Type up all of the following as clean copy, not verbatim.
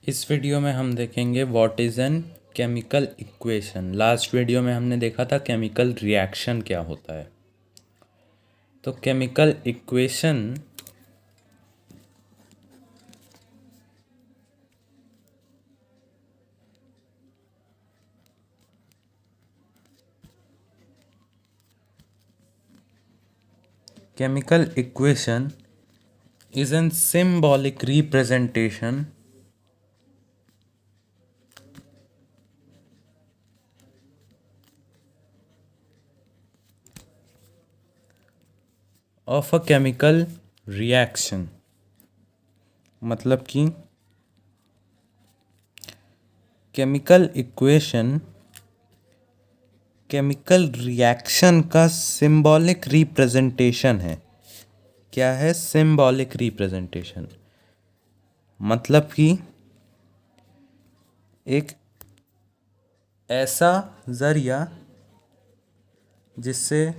इस वीडियो में हम देखेंगे what is an chemical equation. Last video में हमने देखा था केमिकल रिएक्शन क्या होता है। तो chemical equation is an symbolic representation of a chemical reaction। मतलब कि केमिकल इक्वेशन केमिकल रिएक्शन का सिंबॉलिक रिप्रेजेंटेशन है। क्या है सिंबॉलिक रिप्रेजेंटेशन? मतलब कि एक ऐसा जरिया जिससे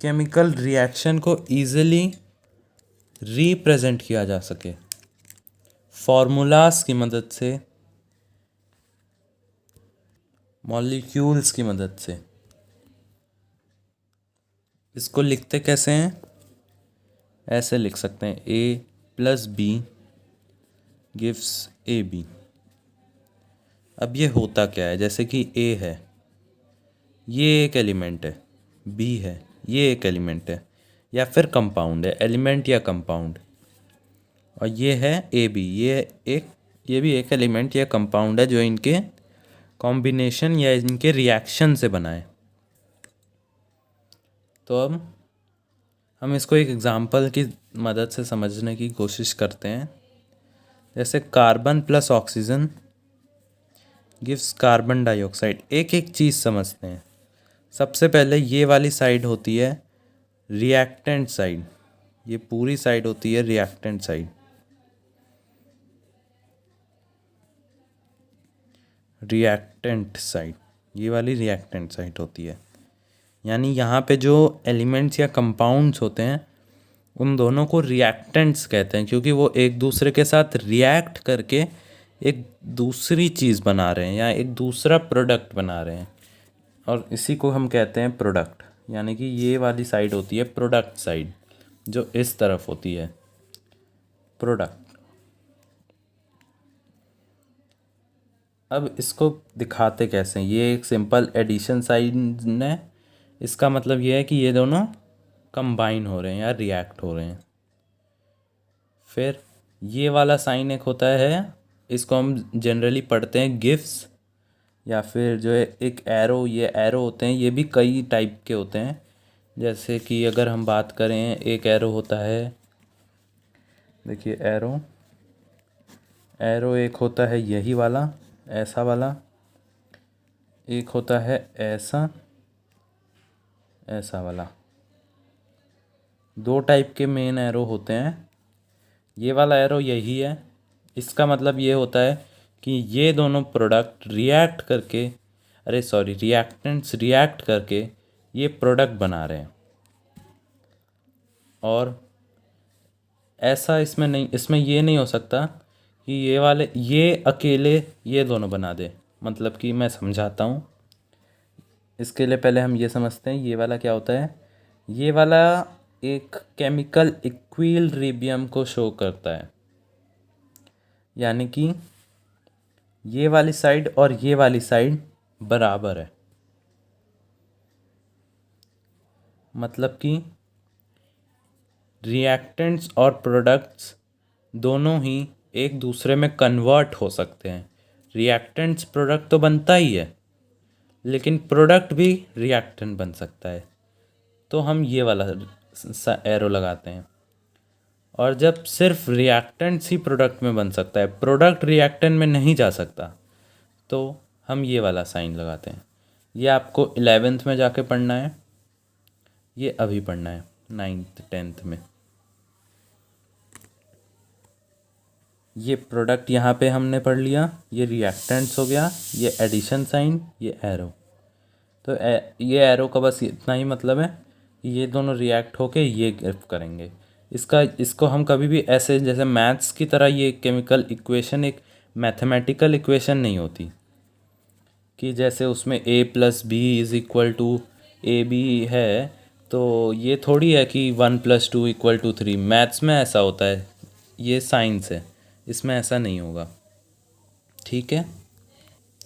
केमिकल रिएक्शन को ईजिली रिप्रेजेंट किया जा सके फॉर्मूलाज की मदद से, मॉलिक्यूल्स की मदद से। इसको लिखते कैसे हैं? ऐसे लिख सकते हैं A+B गिव्स AB। अब ये होता क्या है? जैसे कि A है, ये एक एलिमेंट है, B है, ये एक एलिमेंट है या फिर कंपाउंड है, एलिमेंट या कंपाउंड। और ये है AB, ये भी एक एलिमेंट या कंपाउंड है जो इनके कॉम्बिनेशन या इनके रिएक्शन से बना है। तो अब हम इसको एक एग्जांपल की मदद से समझने की कोशिश करते हैं। जैसे carbon plus oxygen gives carbon dioxide. एक एक चीज़ समझते हैं। सबसे पहले ये वाली साइड होती है रिएक्टेंट साइड, ये पूरी साइड होती है रिएक्टेंट साइड। ये वाली रिएक्टेंट साइड होती है। यानी यहाँ पे जो एलिमेंट्स या कंपाउंड्स होते हैं उन दोनों को रिएक्टेंट्स कहते हैं, क्योंकि वो एक दूसरे के साथ रिएक्ट करके एक दूसरी चीज़ बना रहे हैं या एक दूसरा प्रोडक्ट बना रहे हैं, और इसी को हम कहते हैं प्रोडक्ट। यानी कि ये वाली साइड होती है प्रोडक्ट साइड, जो इस तरफ होती है प्रोडक्ट। अब इसको दिखाते कैसे हैं? ये एक सिंपल एडिशन साइन है। इसका मतलब ये है कि ये दोनों कंबाइन हो रहे हैं या रिएक्ट हो रहे हैं। फिर ये वाला साइन एक होता है, इसको हम जनरली पढ़ते हैं गिव्स, या फिर जो है एक एरो, ये एरो होते हैं, ये भी कई टाइप के होते हैं। जैसे कि अगर हम बात करें, एक एरो होता है, देखिए एरो एक होता है यही वाला, ऐसा वाला, एक होता है ऐसा, ऐसा वाला। दो टाइप के मेन एरो होते हैं। ये वाला एरो यही है, इसका मतलब ये होता है कि ये दोनों प्रोडक्ट रिएक्टेंट्स रिएक्ट करके ये प्रोडक्ट बना रहे हैं। और ऐसा इसमें ये नहीं हो सकता कि ये अकेले ये दोनों बना दे। मतलब कि मैं समझाता हूँ। इसके लिए पहले हम ये समझते हैं ये वाला क्या होता है। ये वाला एक केमिकल इक्विलिब्रियम को शो करता है, यानी कि ये वाली साइड और ये वाली साइड बराबर है। मतलब कि रिएक्टेंट्स और प्रोडक्ट्स दोनों ही एक दूसरे में कन्वर्ट हो सकते हैं। रिएक्टेंट्स प्रोडक्ट तो बनता ही है, लेकिन प्रोडक्ट भी रिएक्टेंट बन सकता है। तो हम ये वाला एरो लगाते हैं। और जब सिर्फ रिएक्टेंट्स ही प्रोडक्ट में बन सकता है, प्रोडक्ट रिएक्टेंट में नहीं जा सकता, तो हम ये वाला साइन लगाते हैं। ये आपको 11th में जाके पढ़ना है, ये अभी पढ़ना है 9th 10th में। ये प्रोडक्ट यहाँ पे हमने पढ़ लिया, ये रिएक्टेंट्स हो गया, ये एडिशन साइन, ये एरो। तो ये एरो का बस इतना ही मतलब है कि ये दोनों रिएक्ट होके ये गिव करेंगे। इसको हम कभी भी ऐसे जैसे मैथ्स की तरह ये केमिकल इक्वेशन एक मैथमेटिकल इक्वेशन नहीं होती कि जैसे उसमें a plus B is equal to A B है, तो ये थोड़ी है कि 1 + 2 = 3। मैथ्स में ऐसा होता है, ये साइंस है, इसमें ऐसा नहीं होगा। ठीक है,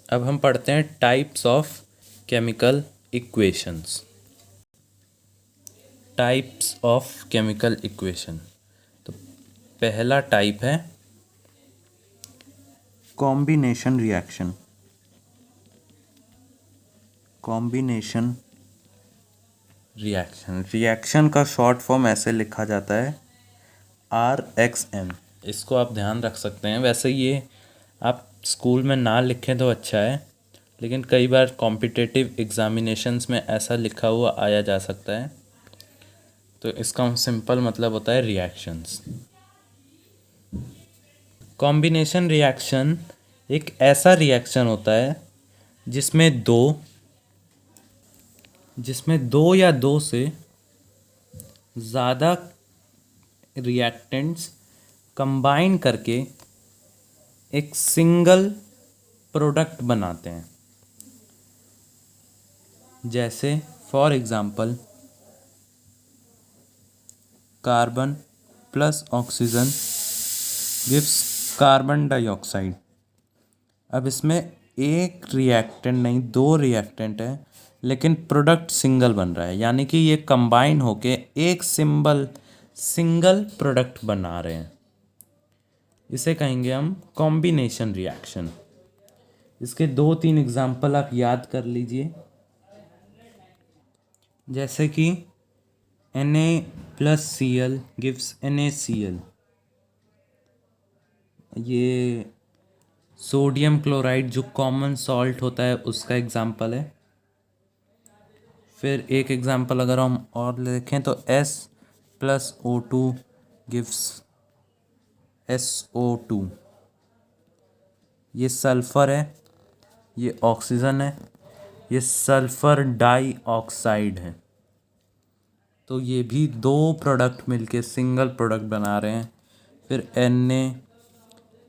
अब हम पढ़ते हैं types of chemical equations. Types of chemical equation. तो पहला टाइप है कॉम्बिनेशन रिएक्शन। कॉम्बिनेशन रिएक्शन का शॉर्ट फॉर्म ऐसे लिखा जाता है RXM। इसको आप ध्यान रख सकते हैं। वैसे ये आप स्कूल में ना लिखें तो अच्छा है, लेकिन कई बार कॉम्पिटिटिव एग्जामिनेशंस में ऐसा लिखा हुआ आया जा सकता है। तो इसका सिंपल मतलब होता है रिएक्शंस। कॉम्बिनेशन रिएक्शन एक ऐसा रिएक्शन होता है जिसमें दो या दो से ज़्यादा रिएक्टेंट्स कंबाइन करके एक सिंगल प्रोडक्ट बनाते हैं। जैसे for example carbon plus oxygen gives carbon dioxide. अब इसमें एक रिएक्टेंट नहीं, दो रिएक्टेंट है, लेकिन प्रोडक्ट सिंगल बन रहा है, यानी कि ये कंबाइन होके एक सिंगल प्रोडक्ट बना रहे हैं। इसे कहेंगे हम कॉम्बिनेशन रिएक्शन। इसके 2-3 एग्जाम्पल आप याद कर लीजिए। जैसे कि Na+Cl गिव्स NaCl। ये सोडियम क्लोराइड जो कॉमन सॉल्ट होता है उसका एग्जाम्पल है। फिर एक एग्जाम्पल अगर हम और देखें तो S+O2 गिव्स SO2। ये सल्फ़र है, ये ऑक्सीजन है, ये सल्फ़र डाइऑक्साइड है। तो ये भी दो प्रोडक्ट मिलके सिंगल प्रोडक्ट बना रहे हैं। फिर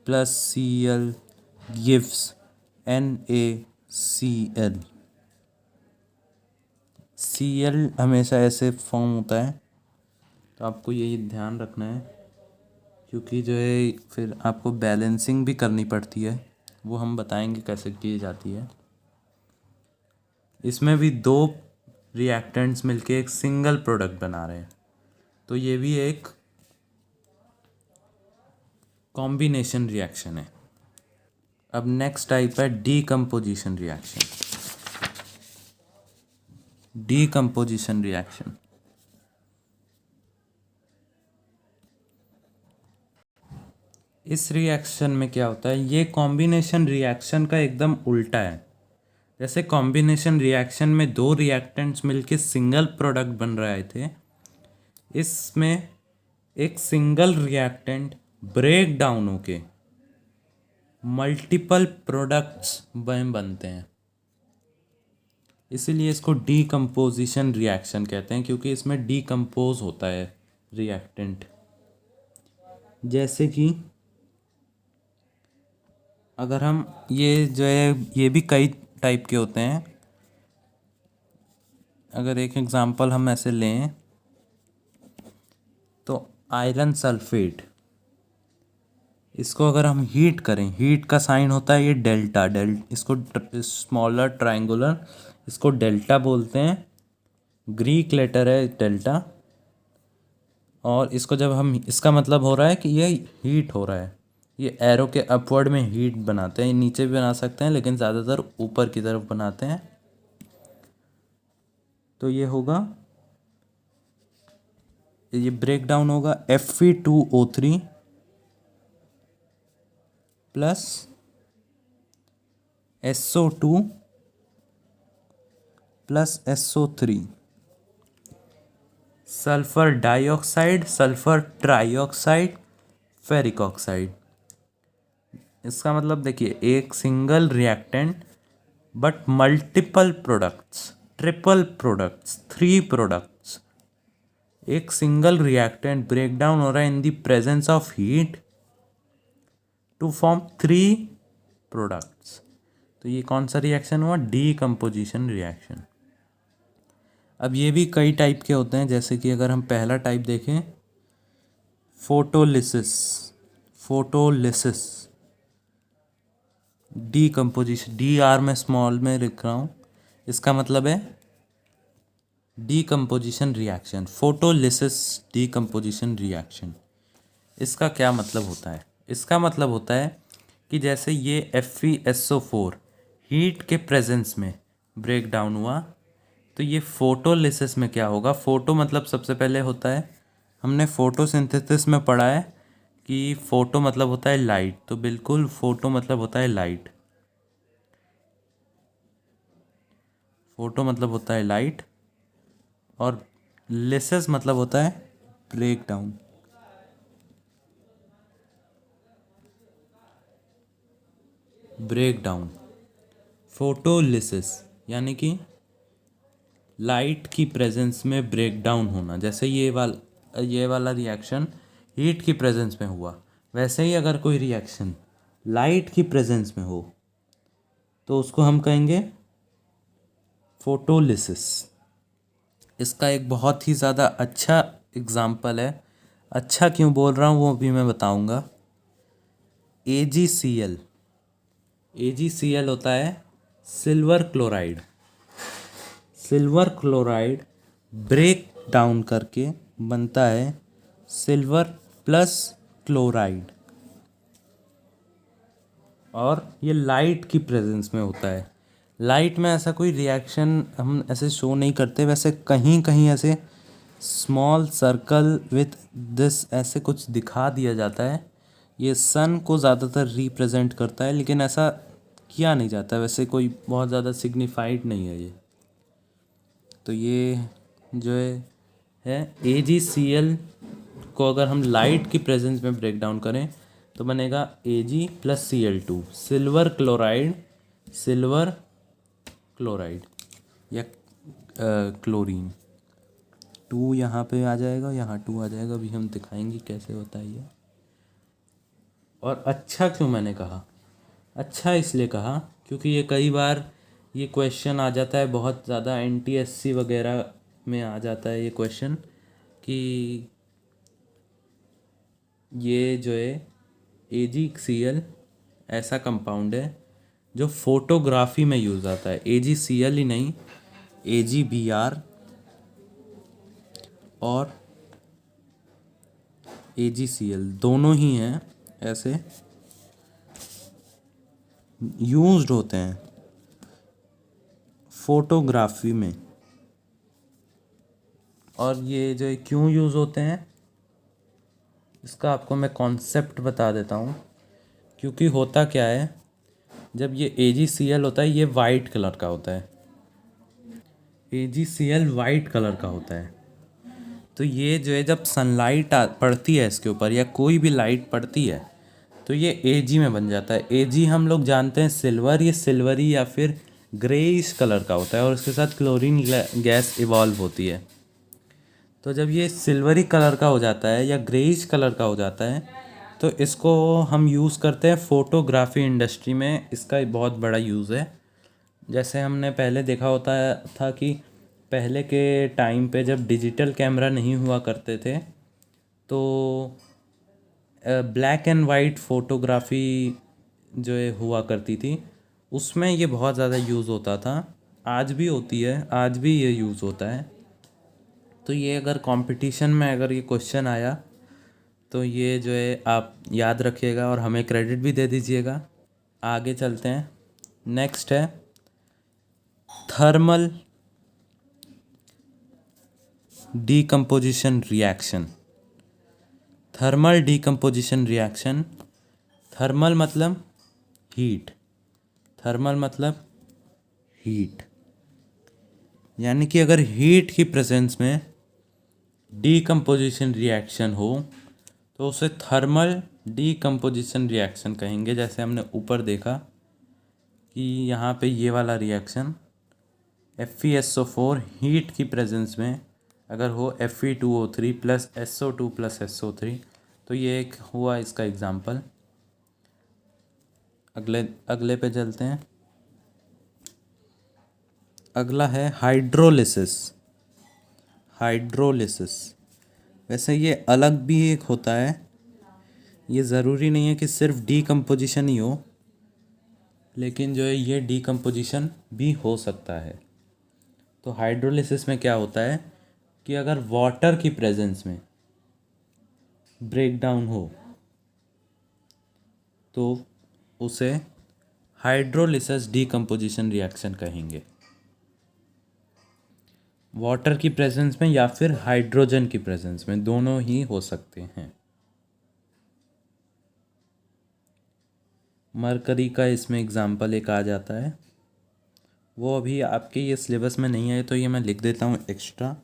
Na+Cl गिव्स NaCl। Cl हमेशा ऐसे फॉर्म होता है, तो आपको यही ध्यान रखना है, क्योंकि जो है फिर आपको बैलेंसिंग भी करनी पड़ती है, वो हम बताएंगे कैसे की जाती है। इसमें भी दो रिएक्टेंट्स मिलके एक सिंगल प्रोडक्ट बना रहे हैं, तो ये भी एक कॉम्बिनेशन रिएक्शन है। अब नेक्स्ट टाइप है डीकम्पोजिशन रिएक्शन। डीकम्पोजिशन रिएक्शन इस रिएक्शन में क्या होता है, ये कॉम्बिनेशन रिएक्शन का एकदम उल्टा है। जैसे कॉम्बिनेशन रिएक्शन में दो रिएक्टेंट्स मिलके सिंगल प्रोडक्ट बन रहे थे, इसमें एक सिंगल रिएक्टेंट ब्रेक डाउन होके मल्टीपल प्रोडक्ट्स बनते हैं। इसीलिए इसको डीकम्पोजिशन रिएक्शन कहते हैं, क्योंकि इसमें डीकम्पोज होता है रिएक्टेंट। जैसे कि अगर हम ये जो है, ये भी कई टाइप के होते हैं। अगर एक एग्जांपल हम ऐसे लें तो आयरन सल्फेट, इसको अगर हम हीट करें, हीट का साइन होता है ये डेल्टा। इसको स्मॉलर ट्रायंगुलर, इसको डेल्टा बोलते हैं, ग्रीक लेटर है डेल्टा। और इसको जब हम, इसका मतलब हो रहा है कि ये हीट हो रहा है। ये एरो के अपवर्ड में हीट बनाते हैं, नीचे भी बना सकते हैं लेकिन ज़्यादातर ऊपर की तरफ बनाते हैं। तो ये होगा, ये ब्रेक डाउन होगा Fe2O3 plus SO2 plus SO3, sulphur dioxide, sulphur trioxide, ferric oxide. इसका मतलब देखिए, एक single reactant but multiple products, triple products, 3 products. एक सिंगल रिएक्टेंट ब्रेक डाउन हो रहा है in the presence of heat to form 3 products. तो ये कौन सा रिएक्शन हुआ? Decomposition reaction. अब ये भी कई टाइप के होते हैं, जैसे कि अगर हम पहला टाइप देखें, photolysis. Photolysis decomposition, D R में स्मॉल में लिख रहा हूँ, इसका मतलब है decomposition reaction. Photolysis decomposition reaction, इसका क्या मतलब होता है? इसका मतलब होता है कि जैसे ये FeSO4 हीट के प्रेजेंस में ब्रेक डाउन हुआ, तो ये फोटोलिसिस में क्या होगा? फोटो मतलब सबसे पहले होता है, हमने फोटोसिंथेसिस में पढ़ा है कि फोटो मतलब होता है लाइट, तो बिल्कुल फोटो मतलब होता है लाइट। फोटो मतलब होता है लाइट, और लिसिस मतलब होता है break down. Break down, photolysis यानी कि लाइट की प्रेजेंस में ब्रेक डाउन होना। जैसे ये वाला रिएक्शन हीट की प्रेजेंस में हुआ, वैसे ही अगर कोई रिएक्शन लाइट की प्रेजेंस में हो तो उसको हम कहेंगे फोटोलिसिस। इसका एक बहुत ही ज़्यादा अच्छा एग्जाम्पल है, अच्छा क्यों बोल रहा हूँ वो भी मैं बताऊँगा। AgCl। AgCl होता है silver chloride. Silver chloride break down करके बनता है सिल्वर प्लस क्लोराइड, और ये लाइट की प्रेजेंस में होता है। लाइट में ऐसा कोई रिएक्शन हम ऐसे शो नहीं करते, वैसे कहीं कहीं ऐसे स्मॉल सर्कल विथ दिस ऐसे कुछ दिखा दिया जाता है। ये सन को ज़्यादातर रिप्रेजेंट करता है, लेकिन ऐसा किया नहीं जाता, वैसे कोई बहुत ज़्यादा सिग्निफाइड नहीं है ये। तो ये जो है AgCl को अगर हम लाइट की प्रेजेंस में ब्रेक डाउन करें तो बनेगा Ag plus Cl2, silver chloride, silver chloride या क्लोरीन। 2 यहाँ पे आ जाएगा, यहाँ 2 आ जाएगा, अभी हम दिखाएंगे कैसे होता है ये। और अच्छा क्यों मैंने कहा? अच्छा इसलिए कहा क्योंकि ये कई बार ये क्वेश्चन आ जाता है, बहुत ज़्यादा NTSC वगैरह में आ जाता है ये क्वेश्चन कि ये जो है AgCl ऐसा कंपाउंड है जो फोटोग्राफी में यूज़ आता है। AgCl ही नहीं, AgBr और AgCl दोनों ही हैं, ऐसे यूज्ड होते हैं फोटोग्राफी में। और ये जो क्यों यूज़ होते हैं इसका आपको मैं कॉन्सेप्ट बता देता हूँ। क्योंकि होता क्या है, जब ये AgCl होता है ये वाइट कलर का होता है। AgCl वाइट कलर का होता है, तो ये जो है जब सनलाइट पड़ती है इसके ऊपर या कोई भी लाइट पड़ती है तो ये Ag में बन जाता है। Ag हम लोग जानते हैं सिल्वर, ये सिल्वरी या फिर ग्रेइश कलर का होता है, और उसके साथ क्लोरीन गैस इवॉल्व होती है। तो जब ये सिल्वरी कलर का हो जाता है या ग्रेइश कलर का हो जाता है तो इसको हम यूज़ करते हैं फोटोग्राफी इंडस्ट्री में, इसका बहुत बड़ा यूज़ है। जैसे हमने पहले देखा होता था कि पहले के टाइम पे जब डिजिटल कैमरा नहीं हुआ करते थे तो ब्लैक एंड वाइट फोटोग्राफी जो है हुआ करती थी, उसमें ये बहुत ज़्यादा यूज़ होता था। आज भी होती है, आज भी ये यूज़ होता है। तो ये अगर कंपटीशन में अगर ये क्वेश्चन आया तो ये जो है आप याद रखिएगा और हमें क्रेडिट भी दे दीजिएगा। आगे चलते हैं, नेक्स्ट है thermal decomposition reaction. Thermal decomposition reaction, thermal मतलब हीट, थर्मल मतलब हीट, यानी कि अगर हीट की प्रेजेंस में डीकम्पोजिशन रिएक्शन हो तो उसे थर्मल डीकम्पोजिशन रिएक्शन कहेंगे। जैसे हमने ऊपर देखा कि यहाँ पे ये वाला रिएक्शन FeSO4 हीट की प्रेजेंस में अगर हो Fe2O3 plus SO2 plus SO3, तो ये एक हुआ इसका एग्जाम्पल। अगले अगले पे चलते हैं। अगला है हाइड्रोलिसिस। हाइड्रोलिसिस वैसे ये अलग भी एक होता है, ये ज़रूरी नहीं है कि सिर्फ डीकम्पोजिशन ही हो, लेकिन जो है ये डीकम्पोजिशन भी हो सकता है। तो हाइड्रोलिसिस में क्या होता है कि अगर वाटर की प्रेजेंस में ब्रेक डाउन हो तो उसे हाइड्रोलिसिस डीकम्पोजिशन रिएक्शन कहेंगे। वाटर की प्रेजेंस में या फिर हाइड्रोजन की प्रेजेंस में, दोनों ही हो सकते हैं। मरकरी का इसमें एग्जाम्पल एक आ जाता है, वो अभी आपके ये सिलेबस में नहीं है तो ये मैं लिख देता हूँ एक्स्ट्रा।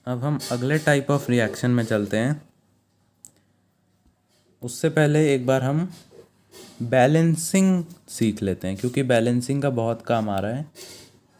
अब हम अगले टाइप ऑफ रिएक्शन में चलते हैं। उससे पहले एक बार हम बैलेंसिंग सीख लेते हैं, क्योंकि बैलेंसिंग का बहुत काम आ रहा है।